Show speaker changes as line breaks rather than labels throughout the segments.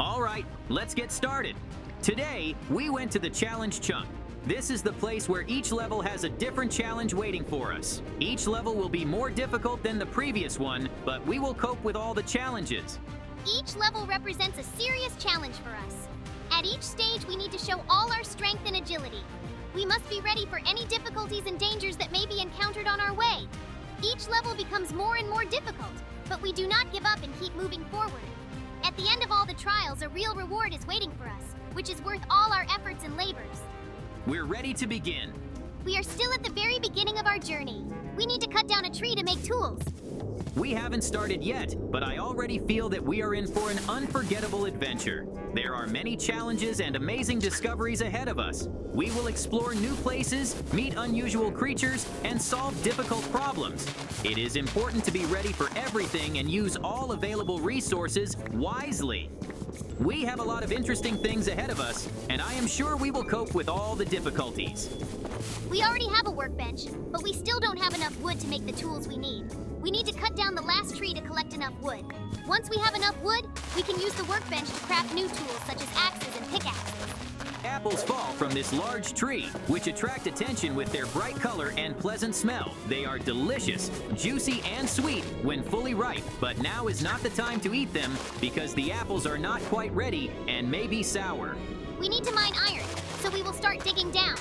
All right, let's get started. Today, we went to the challenge chunk. This is the place where each level has a different challenge waiting for us. Each level will be more difficult than the previous one, but we will cope with all the challenges.
Each level represents a serious challenge for us. At each stage, we need to show all our strength and agility. We must be ready for any difficulties and dangers that may be encountered on our way. Each level becomes more and more difficult, but we do not give up and keep moving forward. At the end of all the trials, a real reward is waiting for us, which is worth all our efforts and labors.
We're ready to begin.
We are still at the very beginning of our journey. We need to cut down a tree to make tools.
We haven't started yet, but I already feel that we are in for an unforgettable adventure. There are many challenges and amazing discoveries ahead of us. We will explore new places, meet unusual creatures, and solve difficult problems. It is important to be ready for everything and use all available resources wisely. We have a lot of interesting things ahead of us, and I am sure we will cope with all the difficulties.
We already have a workbench, but we still don't have enough wood to make the tools we need. We need to cut down the last tree to collect enough wood. Once we have enough wood, we can use the workbench to craft new tools such as axes and pickaxes.
Apples fall from this large tree, which attract attention with their bright color and pleasant smell. They are delicious, juicy, and sweet when fully ripe, but now is not the time to eat them because the apples are not quite ready and may be sour.
We need to mine iron, so we will start digging down.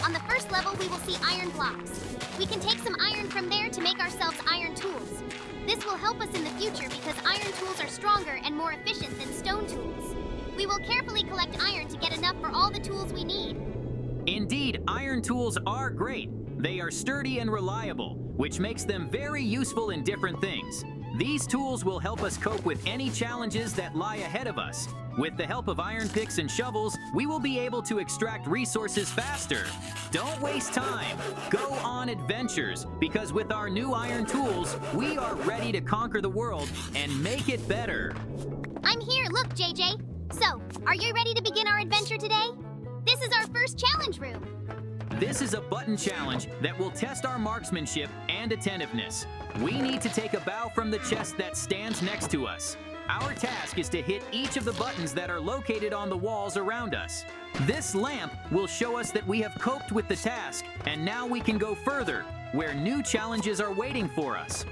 On the first level, we will see iron blocks. We can take some iron from there to make ourselves iron tools. This will help us in the future because iron tools are stronger and more efficient than stone tools. We will carefully collect iron to get enough for all the tools we need.
Indeed, iron tools are great. They are sturdy and reliable, which makes them very useful in different things. These tools will help us cope with any challenges that lie ahead of us. With the help of iron picks and shovels, we will be able to extract resources faster. Don't waste time. Go on adventures, because with our new iron tools, we are ready to conquer the world and make it better.
I'm here, look, JJ. So, are you ready to begin our adventure today? This is our first challenge room.
This is a button challenge that will test our marksmanship and attentiveness. We need to take a bow from the chest that stands next to us. Our task is to hit each of the buttons that are located on the walls around us. This lamp will show us that we have coped with the task, and now we can go further, where new challenges are waiting for us.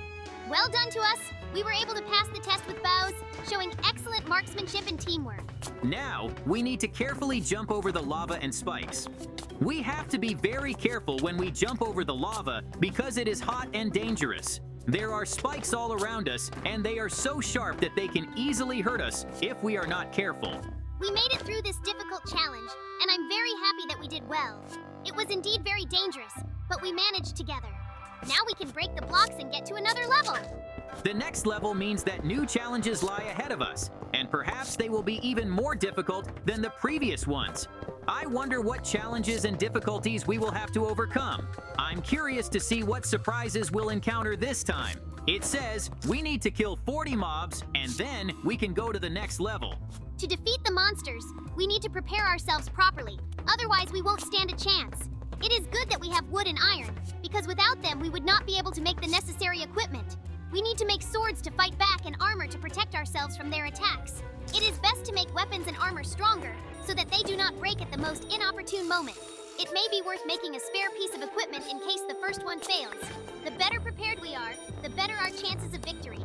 Well done to us. We were able to pass the test with bows, showing excellent marksmanship and teamwork.
Now, we need to carefully jump over the lava and spikes. We have to be very careful when we jump over the lava because it is hot and dangerous. There are spikes all around us, and they are so sharp that they can easily hurt us if we are not careful.
We made it through this difficult challenge, and I'm very happy that we did well. It was indeed very dangerous, but we managed together. Now we can break the blocks and get to another level.
The next level means that new challenges lie ahead of us, and perhaps they will be even more difficult than the previous ones. I wonder what challenges and difficulties we will have to overcome. I'm curious to see what surprises we'll encounter this time. It says we need to kill 40 mobs, and then we can go to the next level.
To defeat the monsters, we need to prepare ourselves properly. Otherwise, we won't stand a chance. It is good that we have wood and iron, because without them, we would not be able to make the necessary equipment. We need to make swords to fight back and armor to protect ourselves from their attacks. It is best to make weapons and armor stronger, so that they do not break at the most inopportune moment. It may be worth making a spare piece of equipment in case the first one fails. The better prepared we are, the better our chances of victory.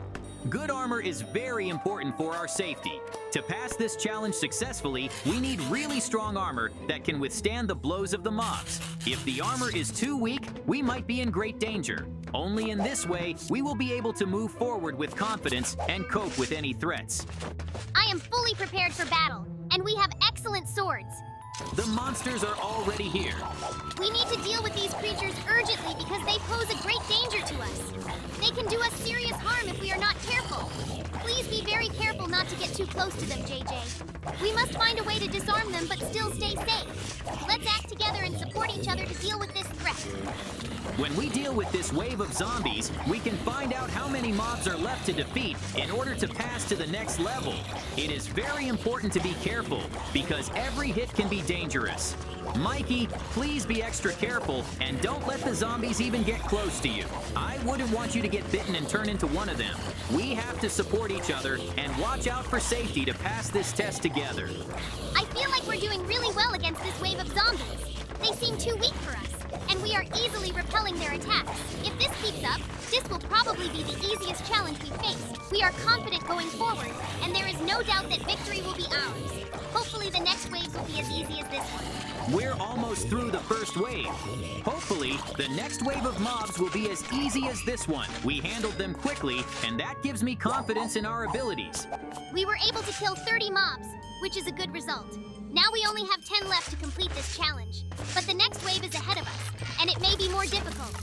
Good armor is very important for our safety. To pass this challenge successfully, we need really strong armor that can withstand the blows of the mobs. If the armor is too weak, we might be in great danger. Only in this way, we will be able to move forward with confidence and cope with any threats.
I am fully prepared for battle, and we have excellent swords.
The monsters are already here.
We need to deal with these creatures urgently because they pose a great danger to us. They can do us serious harm if we are not careful. Please be very careful not to get too close to them, JJ. We must find a way to disarm them but still stay safe. Let's act together and support each other to deal with this threat.
When we deal with this wave of zombies, we can find out how many mobs are left to defeat in order to pass to the next level. It is very important to be careful because every hit can be dangerous. Mikey, please be extra careful and don't let the zombies even get close to you. I wouldn't want you to get bitten and turn into one of them. We have to support each other and watch out for safety to pass this test together.
I feel like we're doing really well against this wave of zombies. They seem too weak for us, and we are easily repelling their attacks. If this keeps up, this will probably be the easiest challenge we faced. We are confident going forward, and there is no doubt that victory will be ours. Hopefully the next waves will be as easy as this one.
We're almost through the first wave. Hopefully, the next wave of mobs will be as easy as this one. We handled them quickly, and that gives me confidence in our abilities.
We were able to kill 30 mobs, which is a good result. Now we only have 10 left to complete this challenge. But the next wave is ahead of us, and it may be more difficult.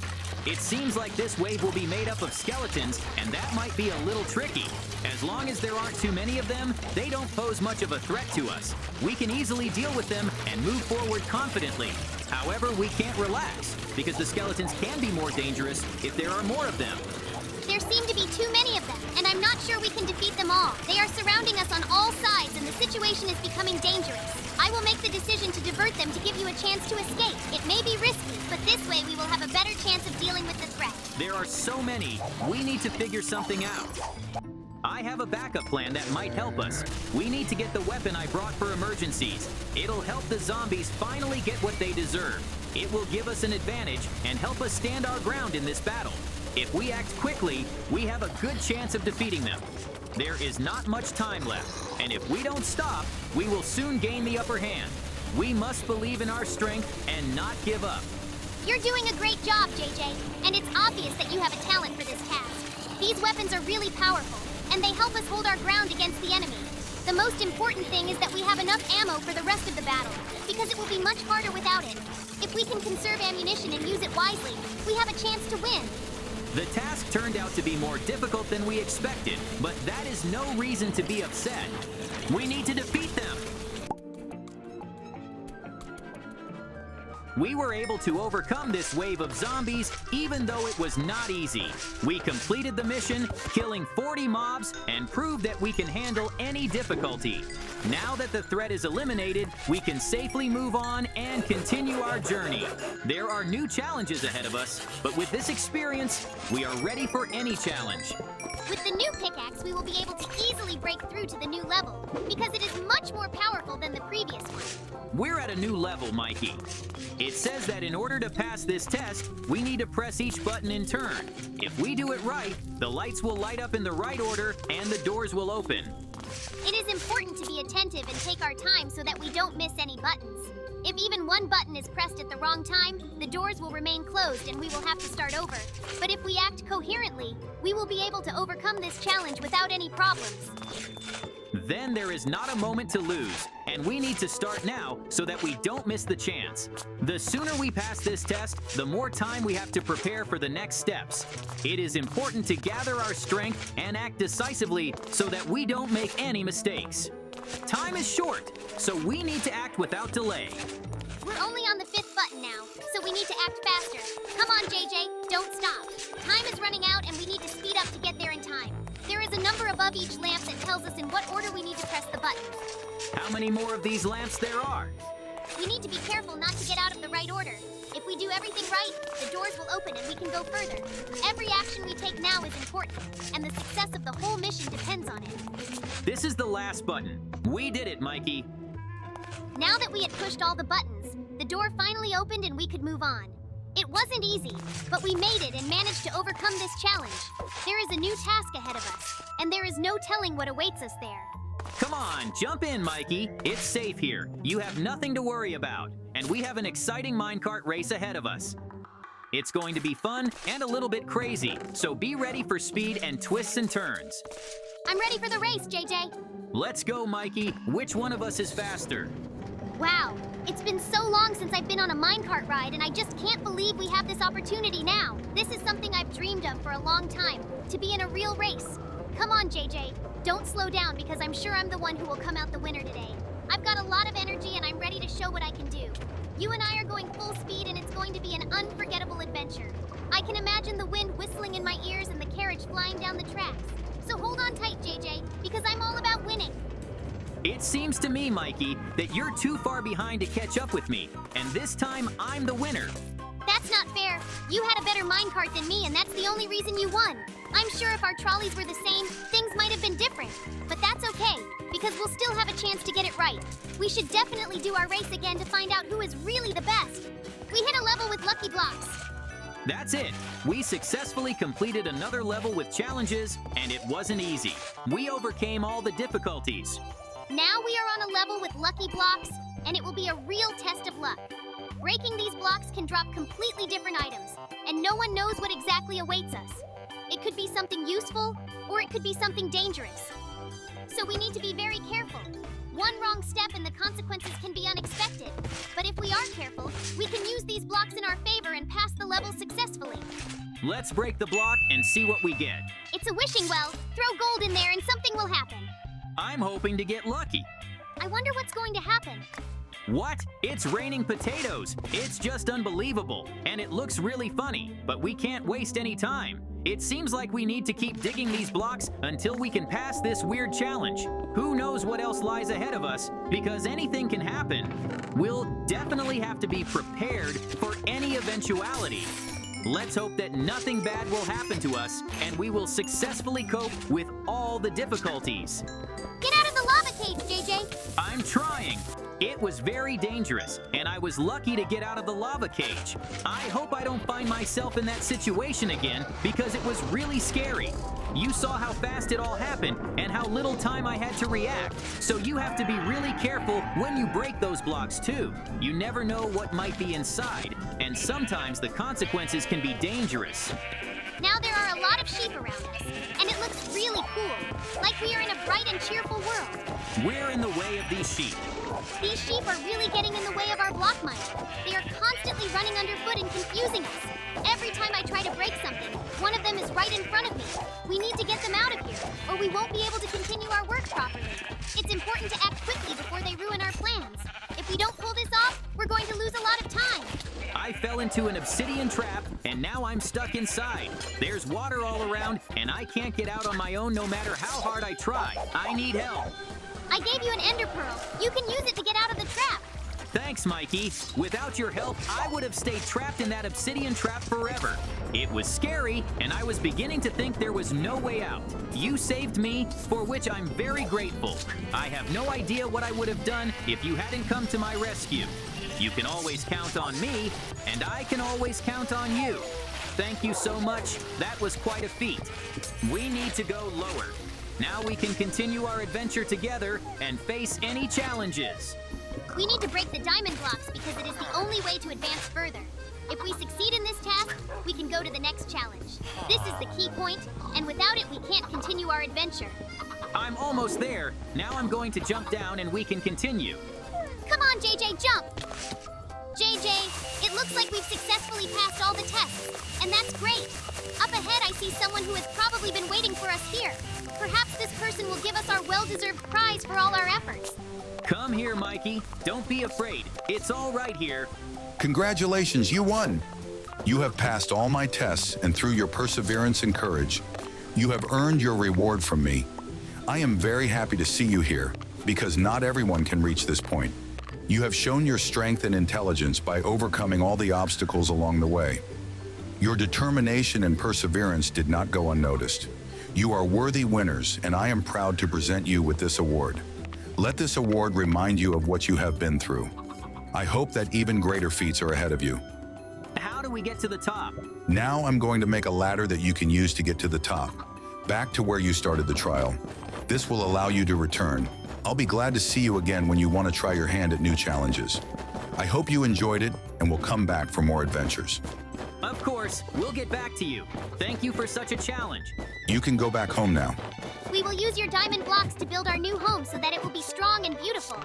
It seems like this wave will be made up of skeletons, and that might be a little tricky. As long as there aren't too many of them, they don't pose much of a threat to us. We can easily deal with them and move forward confidently. However, we can't relax, because the skeletons can be more dangerous if there are more of them.
There seem to be too many of them, and I'm not sure we can defeat them all. They are surrounding us on all sides, and the situation is becoming dangerous. I will make the decision to divert them to give you a chance to escape. It may be risky, but this way we will have a better chance of dealing with the threat.
There are so many. We need to figure something out. I have a backup plan that might help us. We need to get the weapon I brought for emergencies. It'll help the zombies finally get what they deserve. It will give us an advantage and help us stand our ground in this battle. If we act quickly, we have a good chance of defeating them. There is not much time left, and if we don't stop, we will soon gain the upper hand. We must believe in our strength and not give up.
You're doing a great job, JJ, and it's obvious that you have a talent for this task. These weapons are really powerful, and they help us hold our ground against the enemy. The most important thing is that we have enough ammo for the rest of the battle, because it will be much harder without it. If we can conserve ammunition and use it wisely, we have a chance to win.
The task turned out to be more difficult than we expected, but that is no reason to be upset. We need to defeat them. We were able to overcome this wave of zombies, even though it was not easy. We completed the mission, killing 40 mobs, and proved that we can handle any difficulty. Now that the threat is eliminated, we can safely move on and continue our journey. There are new challenges ahead of us, but with this experience, we are ready for any challenge.
With the new pickaxe, we will be able to easily break through to the new level, because it is much more powerful than the previous one.
We're at a new level, Mikey. It says that in order to pass this test, we need to press each button in turn. If we do it right, the lights will light up in the right order and the doors will open.
It is important to be attentive and take our time so that we don't miss any buttons. If even one button is pressed at the wrong time, the doors will remain closed and we will have to start over. But if we act coherently, we will be able to overcome this challenge without any problems.
Then there is not a moment to lose, and we need to start now so that we don't miss the chance. The sooner we pass this test, the more time we have to prepare for the next steps. It is important to gather our strength and act decisively so that we don't make any mistakes. Time is short, so we need to act without delay.
We're only on the 5th button now, so we need to act faster. Come on, JJ, don't stop. Time is running out and we need to speed up to get there in time. There is a number above each lamp that tells us in what order we need to press the buttons.
How many more of these lamps there are?
We need to be careful not to get out of the right order. If we do everything right, the doors will open and we can go further. Every action we take now is important, and the success of the whole mission depends on it.
This is the last button. We did it, Mikey.
Now that we had pushed all the buttons, the door finally opened and we could move on. It wasn't easy, but we made it and managed to overcome this challenge. There is a new task ahead of us, and there is no telling what awaits us there.
Come on, jump in, Mikey. It's safe here. You have nothing to worry about, and we have an exciting minecart race ahead of us. It's going to be fun and a little bit crazy, so be ready for speed and twists and turns.
I'm ready for the race, JJ.
Let's go, Mikey. Which one of us is faster?
Wow, it's been so long since I've been on a minecart ride, and I just can't believe we have this opportunity now. This is something I've dreamed of for a long time, to be in a real race. Come on, JJ. Don't slow down, because I'm sure I'm the one who will come out the winner today. I've got a lot of energy, and I'm ready to show what I can do. You and I are going full speed, and it's going to be an unforgettable adventure. I can imagine the wind whistling in my ears and the carriage flying down the tracks. So hold on tight, JJ, because I'm all about winning.
It seems to me, Mikey, that you're too far behind to catch up with me, and this time I'm the winner.
That's not fair. You had a better minecart than me, and that's the only reason you won. I'm sure if our trolleys were the same, things might have been different. But that's okay, because we'll still have a chance to get it right. We should definitely do our race again to find out who is really the best. We hit a level with lucky blocks.
That's it. We successfully completed another level with challenges, and it wasn't easy. We overcame all the difficulties.
Now we are on a level with lucky blocks, and it will be a real test of luck. Breaking these blocks can drop completely different items, and no one knows what exactly awaits us. It could be something useful, or it could be something dangerous. So we need to be very careful. One wrong step and the consequences can be unexpected. But if we are careful, we can use these blocks in our favor and pass the level successfully.
Let's break the block and see what we get.
It's a wishing well. Throw gold in there and something will happen.
I'm hoping to get lucky.
I wonder what's going to happen.
What? It's raining potatoes. It's just unbelievable. And it looks really funny, but we can't waste any time. It seems like we need to keep digging these blocks until we can pass this weird challenge. Who knows what else lies ahead of us, because anything can happen. We'll definitely have to be prepared for any eventuality. Let's hope that nothing bad will happen to us, and we will successfully cope with all the difficulties.
Get out of the lava cage, JJ!
I'm trying. It was very dangerous, and I was lucky to get out of the lava cage. I hope I don't find myself in that situation again, because it was really scary. You saw how fast it all happened and how little time I had to react, so you have to be really careful when you break those blocks too. You never know what might be inside, and sometimes the consequences can be dangerous.
Now there are a lot of sheep around us, and it looks really cool, like we are in a bright and cheerful world.
We're in the way of these sheep.
These sheep are really getting in the way of our block mining. They are constantly running underfoot and confusing us. Every time I try to break something, one of them is right in front of me. We need to get them out of here, or we won't be able to continue our work properly. It's important to act quickly before they ruin our plans. If we don't pull this off, we're going to lose a lot of time.
I fell into an obsidian trap, and now I'm stuck inside. There's water all around, and I can't get out on my own no matter how hard I try. I need help.
I gave you an ender pearl. You can use it to get out of the trap.
Thanks, Mikey. Without your help, I would have stayed trapped in that obsidian trap forever. It was scary, and I was beginning to think there was no way out. You saved me, for which I'm very grateful. I have no idea what I would have done if you hadn't come to my rescue. You can always count on me, and I can always count on you. Thank you so much. That was quite a feat. We need to go lower. Now we can continue our adventure together and face any challenges.
We need to break the diamond blocks because it is the only way to advance further. If we succeed in this task, we can go to the next challenge. This is the key point, and without it, we can't continue our adventure.
I'm almost there. Now I'm going to jump down and we can continue.
Come on, JJ, jump! JJ, it looks like we've successfully passed all the tests, and that's great. Up ahead, I see someone who has probably been waiting for us here. Perhaps this person will give us our well-deserved prize for all our efforts.
Come here, Mikey. Don't be afraid. It's all right here.
Congratulations, you won! You have passed all my tests, and through your perseverance and courage, you have earned your reward from me. I am very happy to see you here, because not everyone can reach this point. You have shown your strength and intelligence by overcoming all the obstacles along the way. Your determination and perseverance did not go unnoticed. You are worthy winners, and I am proud to present you with this award. Let this award remind you of what you have been through. I hope that even greater feats are ahead of you.
How do we get to the top?
Now I'm going to make a ladder that you can use to get to the top, back to where you started the trial. This will allow you to return. I'll be glad to see you again when you want to try your hand at new challenges. I hope you enjoyed it and will come back for more adventures.
Of course, we'll get back to you. Thank you for such a challenge.
You can go back home now.
We will use your diamond blocks to build our new home so that it will be strong and beautiful.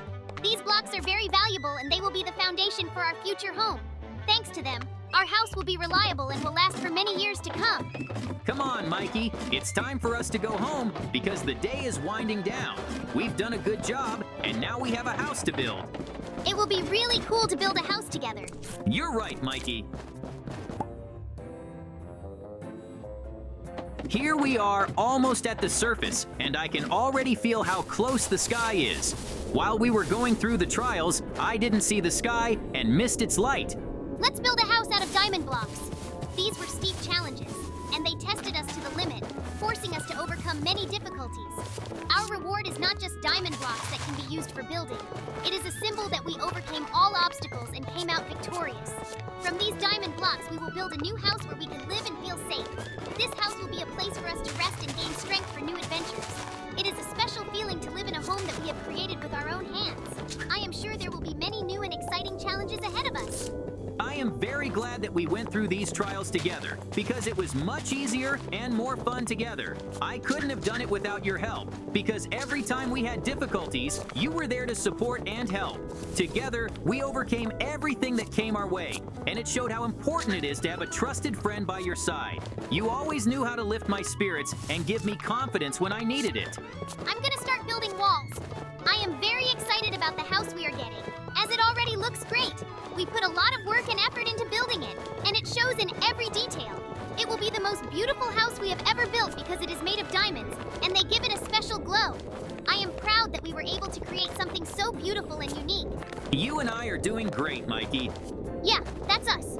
These blocks are very valuable and they will be the foundation for our future home. Thanks to them, our house will be reliable and will last for many years to come.
Come on, Mikey. It's time for us to go home because the day is winding down. We've done a good job and now we have a house to build.
It will be really cool to build a house together.
You're right, Mikey. Here we are, almost at the surface, and I can already feel how close the sky is. While we were going through the trials, I didn't see the sky and missed its light.
Let's build a house out of diamond blocks. These were steep challenges, and they tested us to the limit, forcing us to overcome many difficulties. Our reward is not just diamond blocks that can be used for building. It is a symbol that we overcame all obstacles and came out victorious. From these diamond blocks, we will build a new house where we can live and feel safe. This house will be a place for us to rest and gain strength for new adventures. It is a special feeling to live in a home that we have created with our own hands. I am sure there will be many new and exciting challenges ahead of us.
I am very glad that we went through these trials together because it was much easier and more fun together. I couldn't have done it without your help because every time we had difficulties, you were there to support and help. Together, we overcame everything that came our way, and it showed how important it is to have a trusted friend by your side. You always knew how to lift my spirits and give me confidence when I needed it.
I'm gonna start building walls. I am very excited about the house we are getting, as it already looks great. We put a lot of work and effort into building it, and it shows in every detail. It will be the most beautiful house we have ever built because it is made of diamonds, and they give it a special glow. I am proud that we were able to create something so beautiful and unique.
You and I are doing great, Mikey.
Yeah, that's us.